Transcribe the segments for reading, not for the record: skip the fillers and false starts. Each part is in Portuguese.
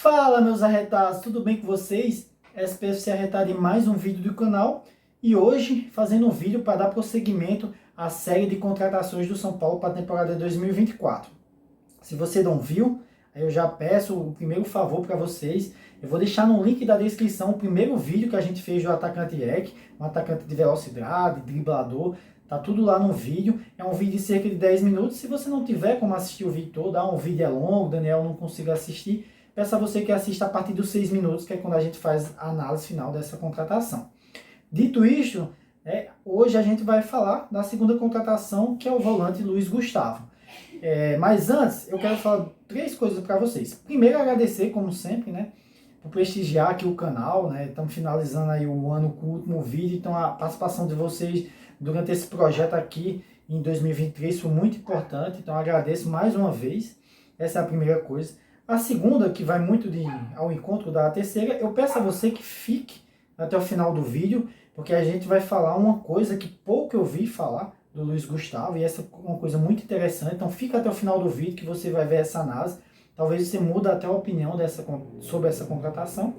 Fala, meus arretados, tudo bem com vocês? SPFC Arretado em mais um vídeo do canal e hoje fazendo um vídeo para dar prosseguimento à série de contratações do São Paulo para a temporada 2024. Se você não viu, aí eu já peço o primeiro favor para vocês. Eu vou deixar no link da descrição o primeiro vídeo que a gente fez do atacante Eck, um atacante de velocidade, driblador. Tá tudo lá no vídeo. É um vídeo de cerca de 10 minutos. Se você não tiver como assistir o vídeo todo, um vídeo é longo, o Daniel não consiga assistir, peço a você que assista a partir dos 6 minutos, que é quando a gente faz a análise final dessa contratação. Dito isto, hoje a gente vai falar da segunda contratação, que é o volante Luiz Gustavo. Mas antes, eu quero falar 3 coisas para vocês. Primeiro, agradecer, como sempre, por prestigiar aqui o canal, Estamos finalizando aí o ano com o último vídeo, então a participação de vocês durante esse projeto aqui em 2023 foi muito importante, então agradeço mais uma vez. Essa é a primeira coisa. A segunda, que vai muito ao encontro da terceira, eu peço a você que fique até o final do vídeo, porque a gente vai falar uma coisa que pouco eu vi falar do Luiz Gustavo, e essa é uma coisa muito interessante. Então fica até o final do vídeo que você vai ver essa análise. Talvez você mude até a opinião sobre essa contratação.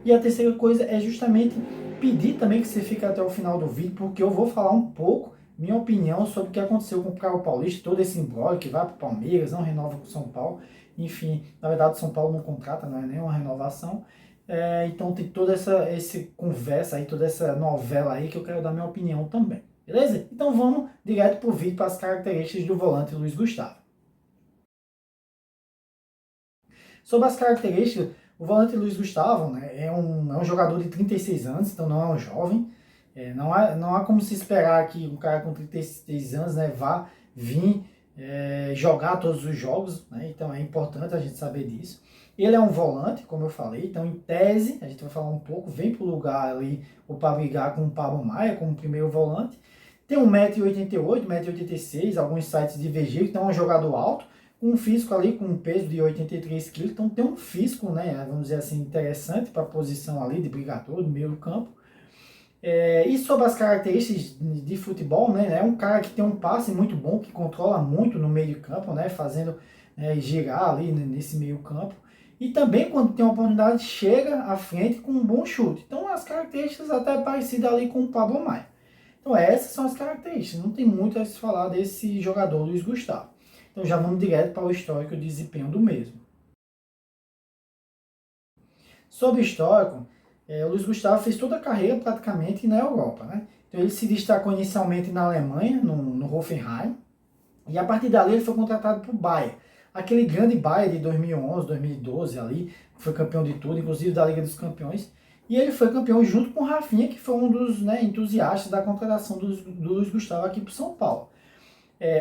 E a terceira coisa é justamente pedir também que você fique até o final do vídeo, porque eu vou falar um pouco minha opinião sobre o que aconteceu com o Caio Paulista, todo esse imbróglio que vai para o Palmeiras, não renova com o São Paulo. Enfim, na verdade o São Paulo não contrata, não é nenhuma renovação. Então tem toda essa conversa aí, toda essa novela aí que eu quero dar minha opinião também. Beleza? Então vamos direto para o vídeo, para as características do volante Luiz Gustavo. Sobre as características, o volante Luiz Gustavo é um jogador de 36 anos, então não é um jovem. Não há como se esperar que um cara com 36 anos vá vir jogar todos os jogos, então é importante a gente saber disso. Ele é um volante, como eu falei, então em tese, a gente vai falar um pouco, vem para o lugar ali, ou para brigar com o Pablo Maia como primeiro volante. Tem 1,88m, 1,86m, alguns sites divergem, então é um jogador alto, com um físico ali com um peso de 83 kg, então tem um físico, vamos dizer assim, interessante para a posição ali de brigador, do meio campo. E sobre as características de futebol, é um cara que tem um passe muito bom, que controla muito no meio de campo, fazendo girar ali nesse meio campo. E também, quando tem uma oportunidade, chega à frente com um bom chute. Então, as características até parecidas ali com o Pablo Maia. Então, essas são as características. Não tem muito a se falar desse jogador, Luiz Gustavo. Então, já vamos direto para o histórico e o desempenho do mesmo. Sobre o histórico, o Luiz Gustavo fez toda a carreira praticamente na Europa, Então ele se destacou inicialmente na Alemanha, no Hoffenheim, e a partir dali ele foi contratado para o Bayern. Aquele grande Bayern de 2011, 2012 ali, foi campeão de tudo, inclusive da Liga dos Campeões, e ele foi campeão junto com o Rafinha, que foi um dos entusiastas da contratação do Luiz Gustavo aqui para o São Paulo.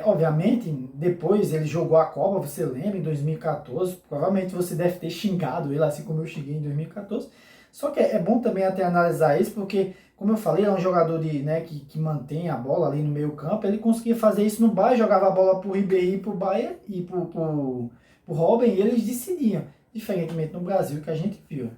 Obviamente, depois ele jogou a Copa, você lembra, em 2014, provavelmente você deve ter xingado ele, assim como eu xinguei em 2014, só que é bom também até analisar isso, porque, como eu falei, é um jogador que mantém a bola ali no meio campo, ele conseguia fazer isso no Bayern, jogava a bola pro Ribéry, pro Bayern e pro Robben, e eles decidiam, diferentemente no Brasil, que a gente viu.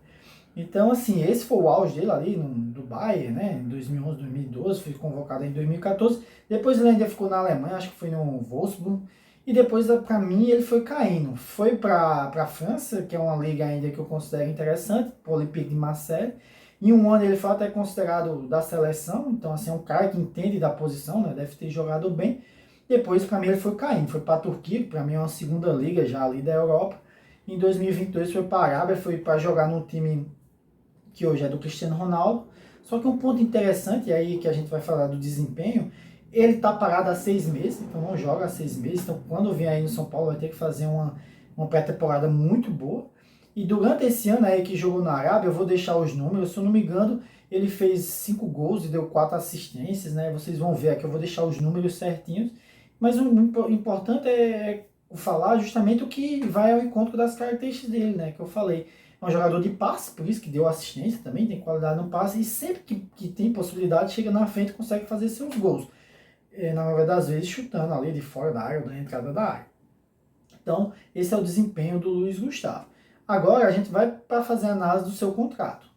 Então, assim, esse foi o auge dele ali do Bayern, em 2011, 2012, foi convocado em 2014. Depois ele ainda ficou na Alemanha, acho que foi no Wolfsburg. E depois, para mim, ele foi caindo. Foi para a França, que é uma liga ainda que eu considero interessante, o Olympique de Marseille. Em um ano ele foi até considerado da seleção, então, assim, é um cara que entende da posição, deve ter jogado bem. Depois, para mim, ele foi caindo. Foi para a Turquia, que para mim é uma segunda liga já ali da Europa. Em 2022 foi para a Arábia, foi para jogar num time que hoje é do Cristiano Ronaldo. Só que um ponto interessante, e aí que a gente vai falar do desempenho, ele está parado há 6 meses, então não joga há 6 meses, então quando vier aí no São Paulo vai ter que fazer uma pré-temporada muito boa. E durante esse ano aí que jogou na Arábia, eu vou deixar os números, se eu não me engano, ele fez 5 gols e deu 4 assistências, Vocês vão ver aqui, eu vou deixar os números certinhos. Mas o importante é falar justamente o que vai ao encontro das características dele, que eu falei. É um jogador de passe, por isso que deu assistência também, tem qualidade no passe, e sempre que tem possibilidade, chega na frente e consegue fazer seus gols. Na maioria das vezes chutando ali de fora da área ou da entrada da área. Então, esse é o desempenho do Luiz Gustavo. Agora a gente vai para fazer a análise do seu contrato.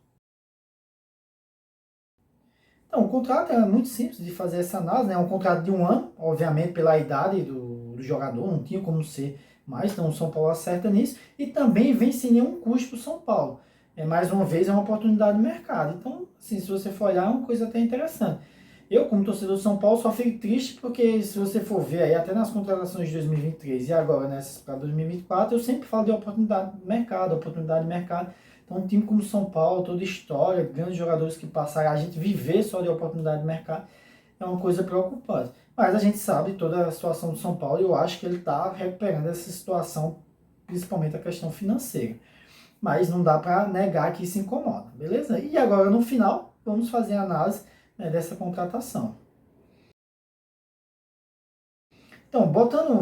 Então, o contrato é muito simples de fazer essa análise, É um contrato de 1 ano, obviamente pela idade do jogador, não tinha como ser Mas então o São Paulo acerta nisso e também vem sem nenhum custo para o São Paulo. Mais uma vez, é uma oportunidade de mercado. Então, assim, se você for olhar, é uma coisa até interessante. Eu, como torcedor do São Paulo, só fico triste porque, se você for ver aí, até nas contratações de 2023 e agora nessas para 2024, eu sempre falo de oportunidade de mercado, oportunidade de mercado. Então, um time como o São Paulo, toda história, grandes jogadores que passaram, a gente viver só de oportunidade de mercado é uma coisa preocupante. Mas a gente sabe toda a situação do São Paulo e eu acho que ele está recuperando essa situação, principalmente a questão financeira. Mas não dá para negar que isso incomoda, beleza? E agora, no final, vamos fazer a análise, né, dessa contratação. Então,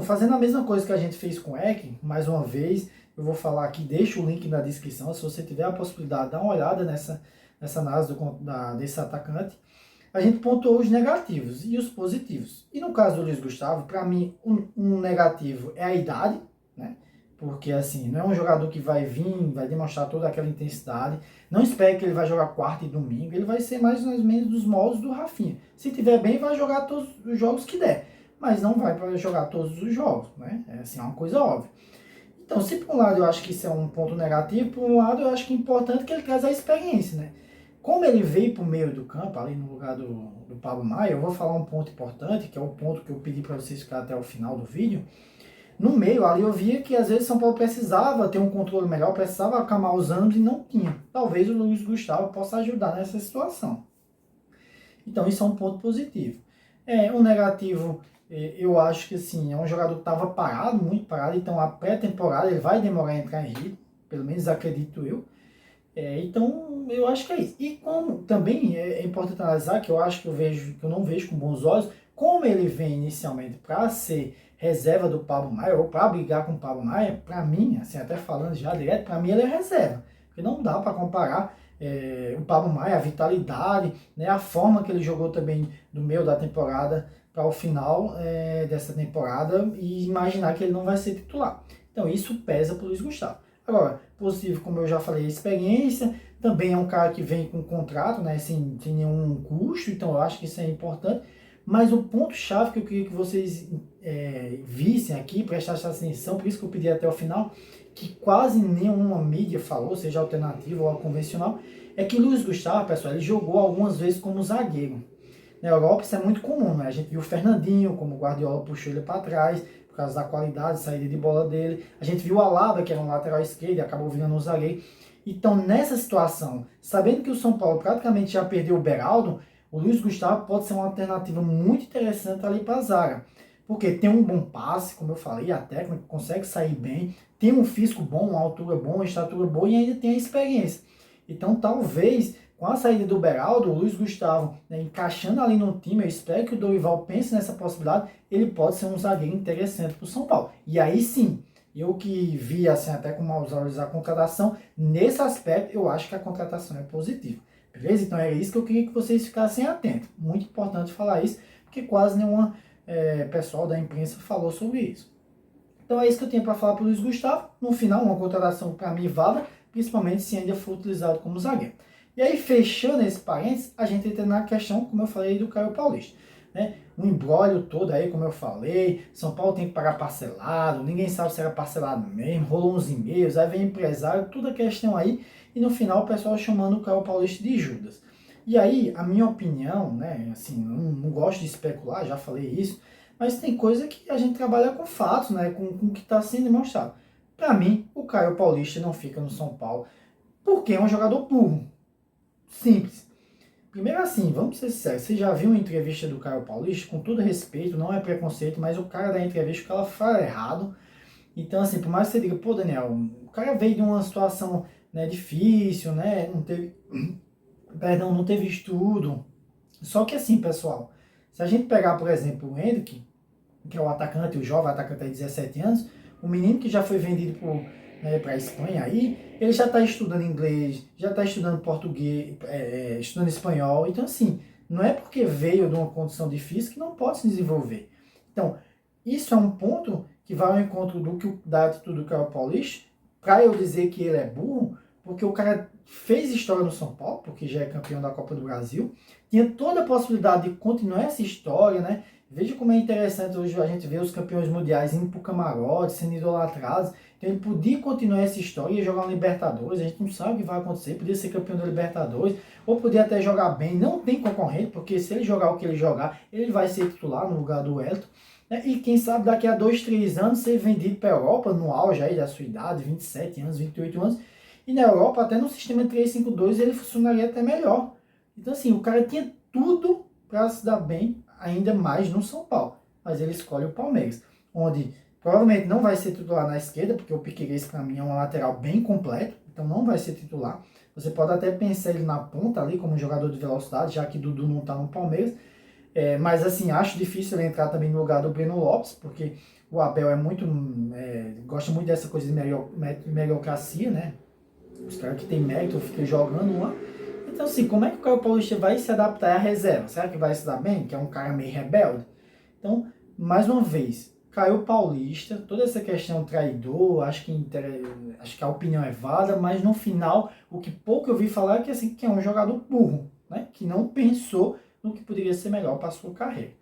fazendo a mesma coisa que a gente fez com o EC, mais uma vez, eu vou falar aqui, deixo o link na descrição, se você tiver a possibilidade, dá uma olhada nessa análise desse atacante. A gente pontuou os negativos e os positivos. E no caso do Luiz Gustavo, para mim, um negativo é a idade, né? Porque, assim, não é um jogador que vai vir, vai demonstrar toda aquela intensidade. Não espere que ele vai jogar quarta e domingo. Ele vai ser mais ou menos dos moldes do Rafinha. Se tiver bem, vai jogar todos os jogos que der. Mas não vai para jogar todos os jogos, né? É, assim, é uma coisa óbvia. Então, se por um lado eu acho que isso é um ponto negativo, por um lado eu acho que é importante que ele traz a experiência, né? Como ele veio para o meio do campo, ali no lugar do Pablo Maia, eu vou falar um ponto importante, que é o ponto que eu pedi para vocês ficarem até o final do vídeo. No meio ali eu via que às vezes São Paulo precisava ter um controle melhor, precisava acalmar os ânimos e não tinha. Talvez o Luiz Gustavo possa ajudar nessa situação. Então isso é um ponto positivo. Um negativo, eu acho que assim, é um jogador que estava parado, muito parado, então a pré-temporada ele vai demorar a entrar em ritmo, pelo menos acredito eu. Então eu acho que é isso. E como também é importante analisar, que eu acho que eu não vejo com bons olhos, como ele vem inicialmente para ser reserva do Pablo Maia, ou para brigar com o Pablo Maia, para mim, assim, até falando já direto, para mim ele é reserva. Porque não dá para comparar o Pablo Maia, a vitalidade, né, a forma que ele jogou também do meio da temporada para o final dessa temporada e imaginar que ele não vai ser titular. Então isso pesa para o Luiz Gustavo. Agora, positivo, como eu já falei, a experiência, também é um cara que vem com contrato, né, sem nenhum custo, então eu acho que isso é importante. Mas o ponto-chave que eu queria que vocês vissem aqui, prestassem atenção, por isso que eu pedi até o final, que quase nenhuma mídia falou, seja alternativa ou convencional, é que Luiz Gustavo, pessoal, ele jogou algumas vezes como zagueiro. Na Europa isso é muito comum, né? A gente viu o Fernandinho, como o Guardiola puxou ele para trás, por causa da qualidade, saída de bola dele. A gente viu o Alaba, que era um lateral esquerdo, e acabou virando um zagueiro. Então, nessa situação, sabendo que o São Paulo praticamente já perdeu o Beraldo, o Luiz Gustavo pode ser uma alternativa muito interessante ali para a zaga. Porque tem um bom passe, como eu falei, a técnica consegue sair bem, tem um físico bom, uma altura boa, uma estatura boa e ainda tem a experiência. Então, talvez, com a saída do Beraldo, o Luiz Gustavo, né, encaixando ali no time, eu espero que o Dorival pense nessa possibilidade, ele pode ser um zagueiro interessante para o São Paulo. E aí sim, eu que vi assim, até com maus olhos a contratação, nesse aspecto eu acho que a contratação é positiva. Beleza? Então é isso que eu queria que vocês ficassem atentos. Muito importante falar isso, porque quase nenhuma pessoal da imprensa falou sobre isso. Então é isso que eu tenho para falar para o Luiz Gustavo. No final, uma contratação para mim válida, principalmente se ainda for utilizado como zagueiro. E aí, fechando esse parênteses, a gente entra na questão, como eu falei, do Caio Paulista. Né? Um embrólio todo aí, como eu falei, São Paulo tem que pagar parcelado, ninguém sabe se era parcelado mesmo, rolou uns e-mails, aí vem empresário, toda a questão aí, e no final o pessoal chamando o Caio Paulista de Judas. E aí, a minha opinião, né, assim, não gosto de especular, já falei isso, mas tem coisa que a gente trabalha com fatos, né, com o que está sendo demonstrado. Para mim, o Caio Paulista não fica no São Paulo porque é um jogador burro. Simples. Primeiro assim, vamos ser sérios, você já viu uma entrevista do Caio Paulista? Com todo respeito, não é preconceito, mas o cara da entrevista, o cara fala errado. Então assim, por mais que você diga, pô Daniel, o cara veio de uma situação, né, difícil, né, não teve, perdão, não teve estudo. Só que assim, pessoal, se a gente pegar, por exemplo, o Hendrick, que é o atacante, o jovem atacante de 17 anos, o menino que já foi vendido para a Espanha aí, ele já está estudando inglês, já está estudando português, estudando espanhol. Então, assim, não é porque veio de uma condição difícil que não pode se desenvolver. Então, isso é um ponto que vai ao encontro da atitude do Caio Paulista, para eu dizer que ele é burro, porque o cara fez história no São Paulo, porque já é campeão da Copa do Brasil, tinha toda a possibilidade de continuar essa história, né? Veja como é interessante hoje a gente ver os campeões mundiais indo pro camarote, sendo idolatrados. Então ele podia continuar essa história e jogar no Libertadores, a gente não sabe o que vai acontecer, podia ser campeão da Libertadores, ou podia até jogar bem, não tem concorrente, porque se ele jogar o que ele jogar, ele vai ser titular no lugar do Elton. Né? E quem sabe daqui a 2, 3 anos ser vendido para a Europa, no auge aí da sua idade, 27 anos, 28 anos, e na Europa, até no sistema 3-5-2, ele funcionaria até melhor. Então assim, o cara tinha tudo para se dar bem, ainda mais no São Paulo. Mas ele escolhe o Palmeiras, onde provavelmente não vai ser titular na esquerda, porque o Piquerez para mim é um lateral bem completo, então não vai ser titular. Você pode até pensar ele na ponta ali, como jogador de velocidade, já que Dudu não está no Palmeiras. Mas assim, acho difícil ele entrar também no lugar do Breno Lopes, porque o Abel gosta muito dessa coisa de meritocracia, né? Os caras que tem mérito ficam jogando lá. Então, assim, como é que o Caio Paulista vai se adaptar à reserva? Será que vai se dar bem? Que é um cara meio rebelde? Então, mais uma vez, Caio Paulista, toda essa questão traidor, acho que a opinião é válida, mas no final, o que pouco eu vi falar é que, assim, que é um jogador burro, né? Que não pensou no que poderia ser melhor para a sua carreira.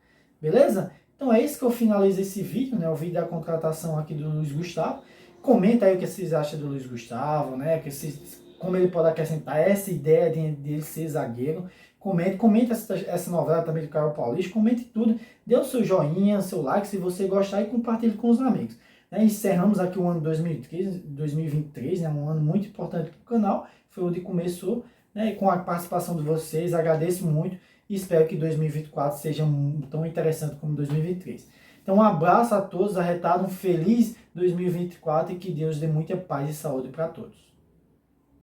Beleza? Então é isso que eu finalizo esse vídeo, né? O vídeo da contratação aqui do Luiz Gustavo. Comenta aí o que vocês acham do Luiz Gustavo, né? Como ele pode acrescentar essa ideia de ele ser zagueiro. Comente essa novela também do Caio Paulista, comente tudo, dê o seu joinha, seu like se você gostar e compartilhe com os amigos. Né? Encerramos aqui o ano 2023, né? Um ano muito importante para o canal, foi onde começou, né? E com a participação de vocês, agradeço muito e espero que 2024 seja tão interessante como 2023. Então um abraço a todos, arretado, um feliz 2024 e que Deus dê muita paz e saúde para todos.